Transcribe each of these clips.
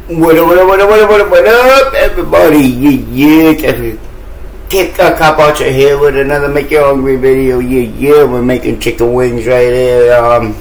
What up, everybody? Yeah, just kick a cop out your head with another Make You Hungry video. Yeah, we're making chicken wings right here. I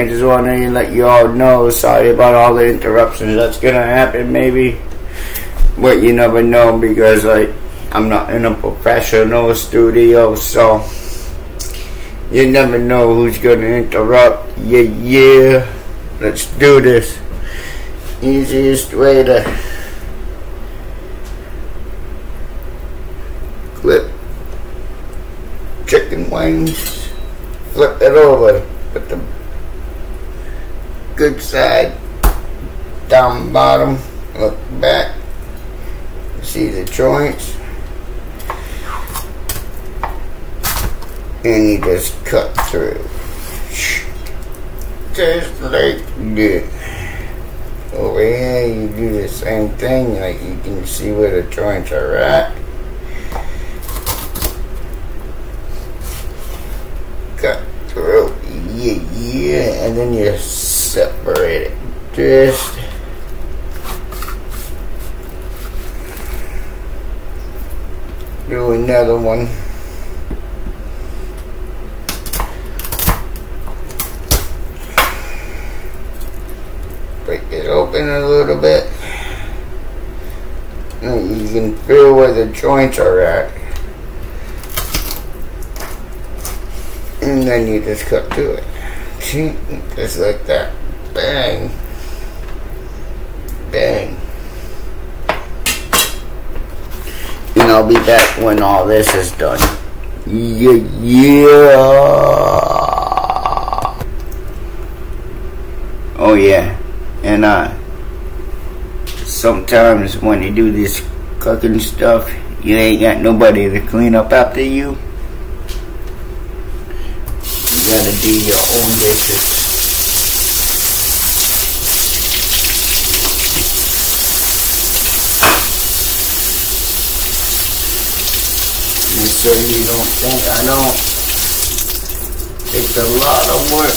just want to let you all know, sorry about all the interruptions that's gonna happen, maybe. But you never know, because, like, I'm not in a professional studio, so you never know who's gonna interrupt. Yeah. Let's do this. Easiest way to clip chicken wings, flip it over, put the good side down bottom, look back, see the joints, and you just cut through, just like this. Over here you do the same thing, like you can see where the joints are at. Cut through, yeah, and then you separate it. Just do another one. Break it open a little bit. And you can feel where the joints are at. And then you just cut through it. See? Just like that. Bang. Bang. And I'll be back when all this is done. Yeah. Oh yeah. And sometimes when you do this cooking stuff, you ain't got nobody to clean up after you. You gotta do your own dishes. Make sure you don't think I don't. It's a lot of work.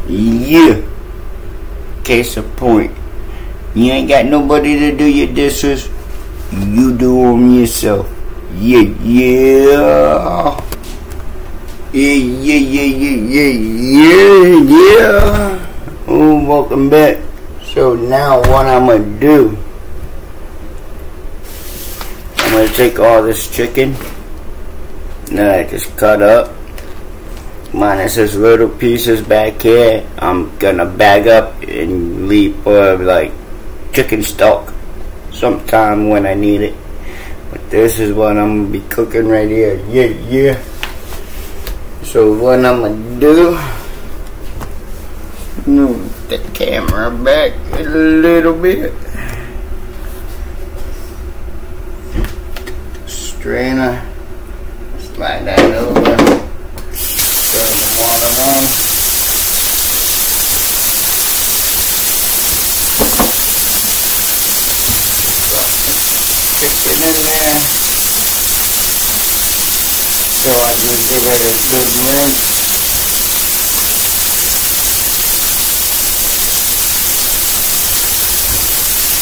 Yeah. Case in point. You ain't got nobody to do your dishes. You do them yourself. Yeah. Oh, welcome back. So now what I'm gonna do, I'm gonna take all this chicken that I just cut up, minus these little pieces back here. I'm gonna bag up and leave for like chicken stock sometime when I need it. But this is what I'm gonna be cooking right here. Yeah. So what I'm gonna do, Move the camera back a little bit. Strainer. Slide that over. Turn the water on. Drop the chicken in there. So I just give it a good rinse.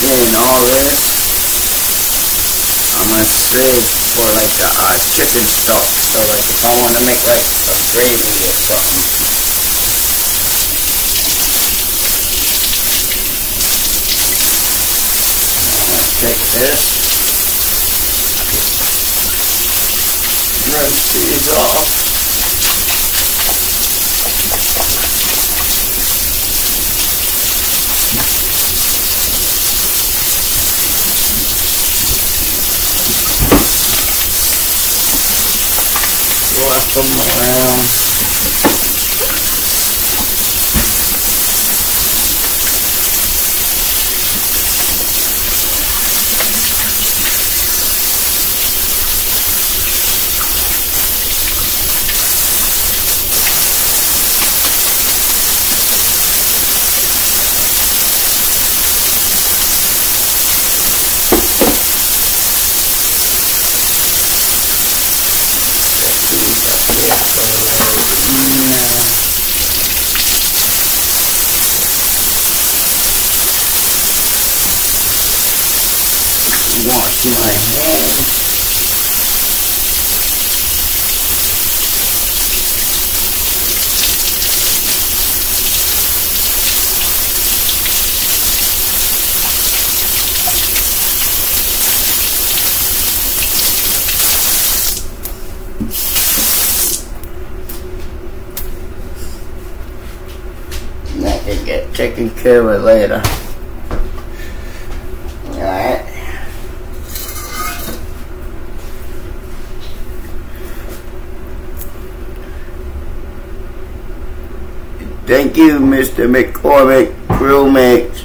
And all this I'm gonna save for like a chicken stock. So like if I want to make like a gravy or something. I'm gonna take this, rinse these off. Flip them around. Wash my hands. And I can get taken care of later. Alright. Thank you, Mr. McCormick Grill Mix.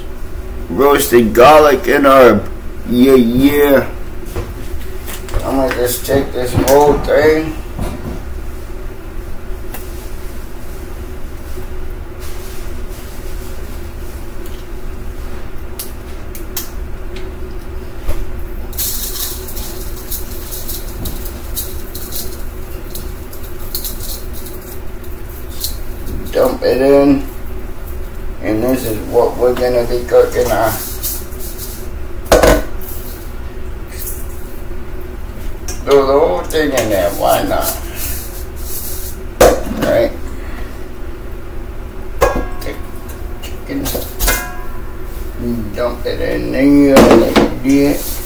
Roasted garlic and herb. Yeah, yeah. I'm gonna just take this whole thing. Dump it in, and this is what we're gonna be cooking on. Throw the whole thing in there, why not? Right? Take chicken, dump it in there like this.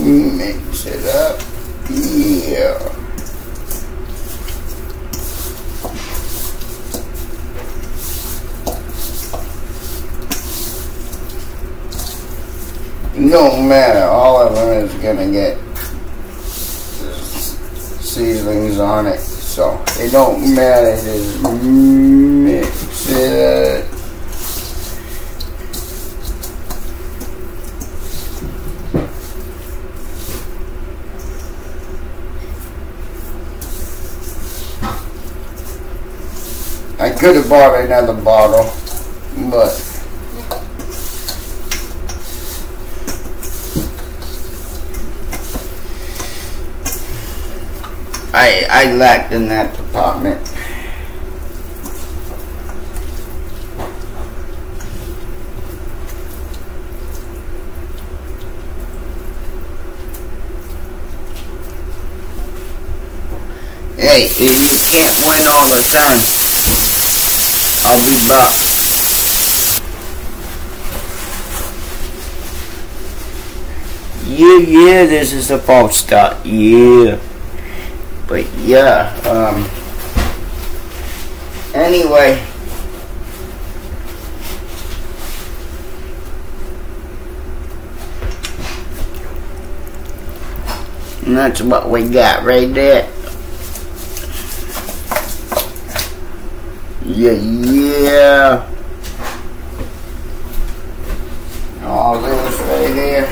Mix it up, yeah. No matter, all of them is gonna get seasonings on it, so it don't matter, just mix it up. I could have bought another bottle, but I lacked in that department. Hey, you can't win all the time. I'll be back. Yeah, this is a false start. Yeah. But yeah, anyway. And that's what we got right there. Yeah. All this right there.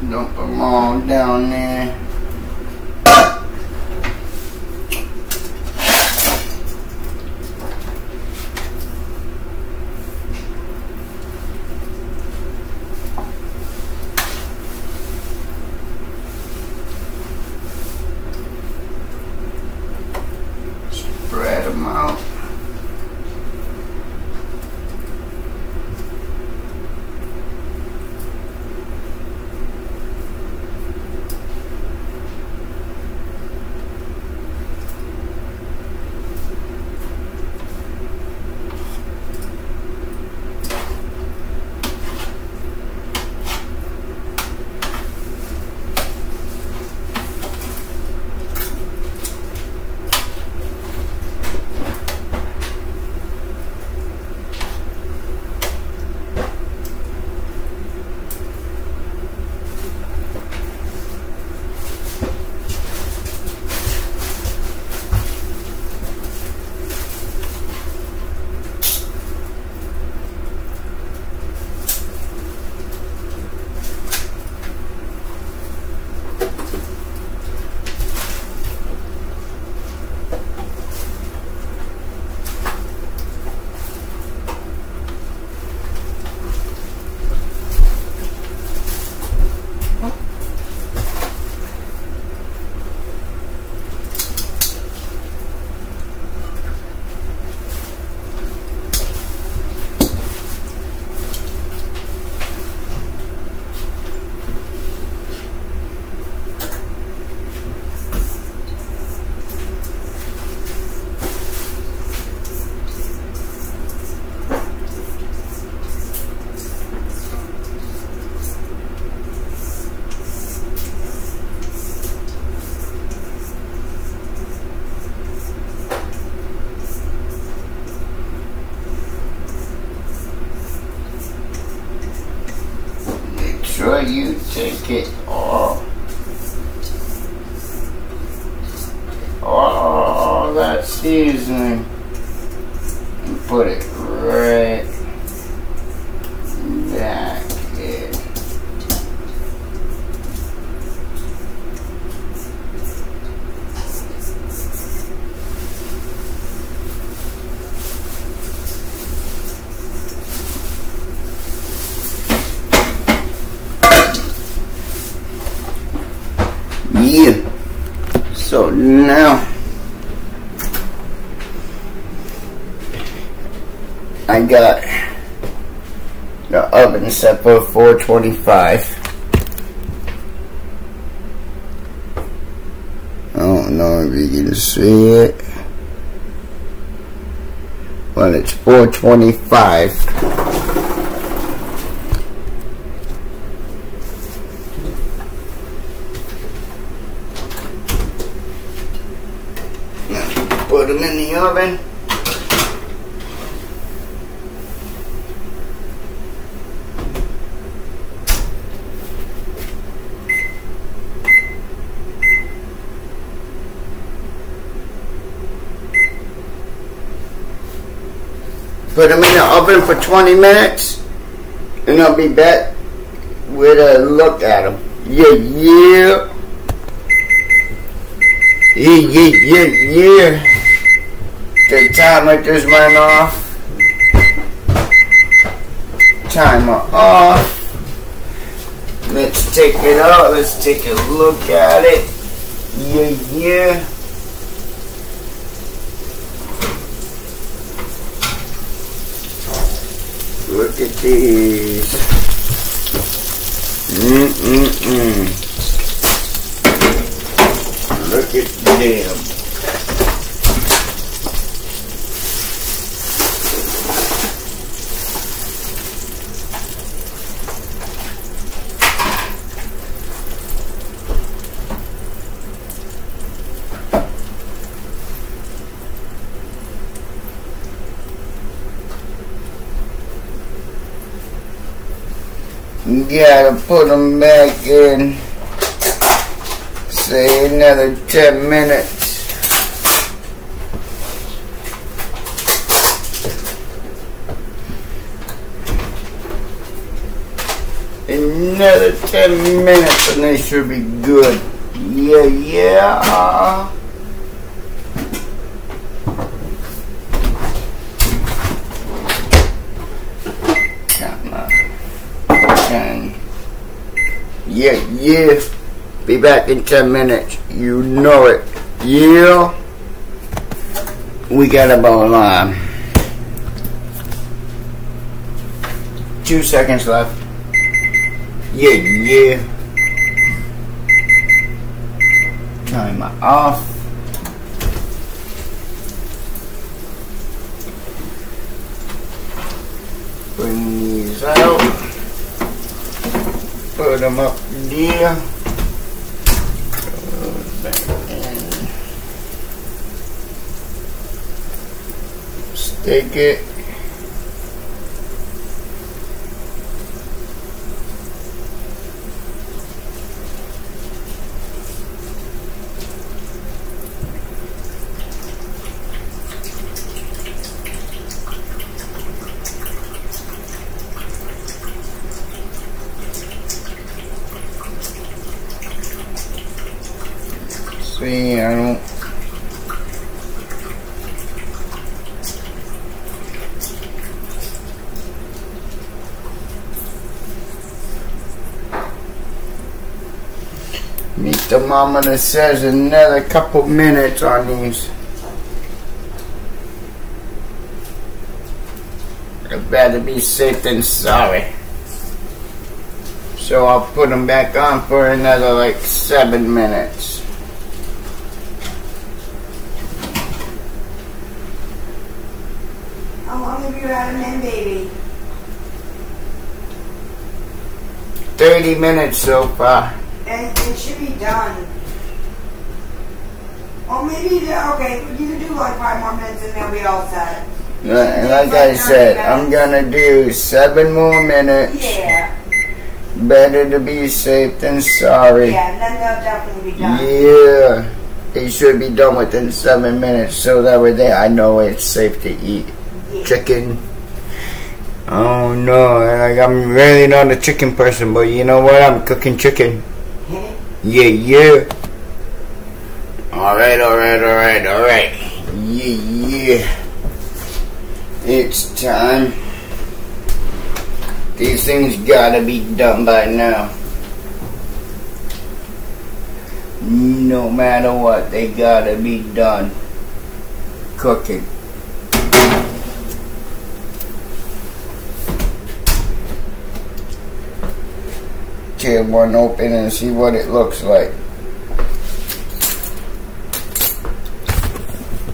Dump them all down there. Spread them out. Sure you take it all that seasoning and put it right back in. Yeah. So now I got the oven set for 425. I don't know if you can see it, but it's 425. Put them in the oven. Put them in the oven for 20 minutes, and I'll be back with a look at them. Yeah. The timer just went off. Timer off. Let's take it out. Let's take a look at it. Yeah. Look at these. Look at them. Gotta put them back in, say another 10 minutes. Another 10 minutes and they should be good. Yeah. Yeah. Be back in 10 minutes. You know it. Yeah. We got about 2 seconds left. Yeah. Timer off. Bring these out. Put them up there. Back in. Stick it. See, I don't. Meet the thermometer says another couple minutes on these. I'd better be safe than sorry. So I'll put them back on for another like 7 minutes. How long have you had them in, baby? 30 minutes so far. And it should be done. Or maybe, okay, you can do like 5 more minutes and then we all set. Like I said, I'm gonna do 7 more minutes. Yeah. Better to be safe than sorry. Yeah, and then they'll definitely be done. Yeah. It should be done within 7 minutes, so that way I know it's safe to eat. Yeah. Chicken. Oh no, like I'm really not a chicken person, but you know what? I'm cooking chicken. Yeah. Alright. Yeah. It's time. These things gotta be done by now. No matter what, they gotta be done. Cooking. Tear one open and see what it looks like.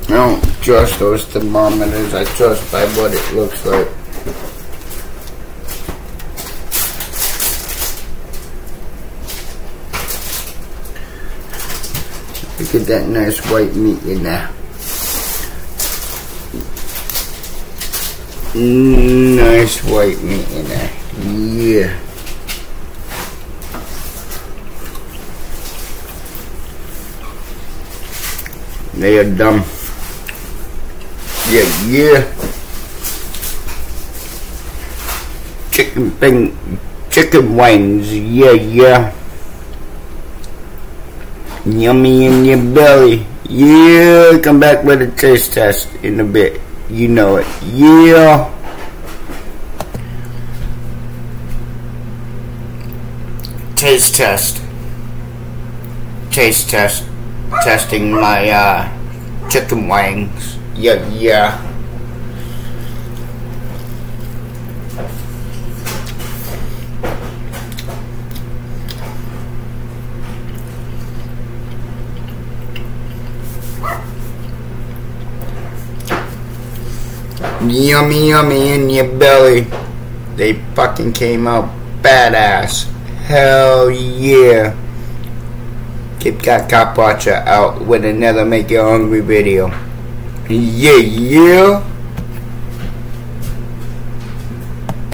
I don't trust those thermometers, I trust by what it looks like. Look at that nice white meat in there. Nice white meat in there. Yeah. They are done. Yeah. Chicken wings. Yeah. Yummy in your belly. Yeah. Come back with a taste test in a bit. You know it. Yeah. Taste test. Testing my chicken wings. Yeah. Yummy, yummy in your belly. They fucking came out badass. Hell yeah. Kit Kat Cop Watcher out with another Make You Hungry video. Yeah, yeah.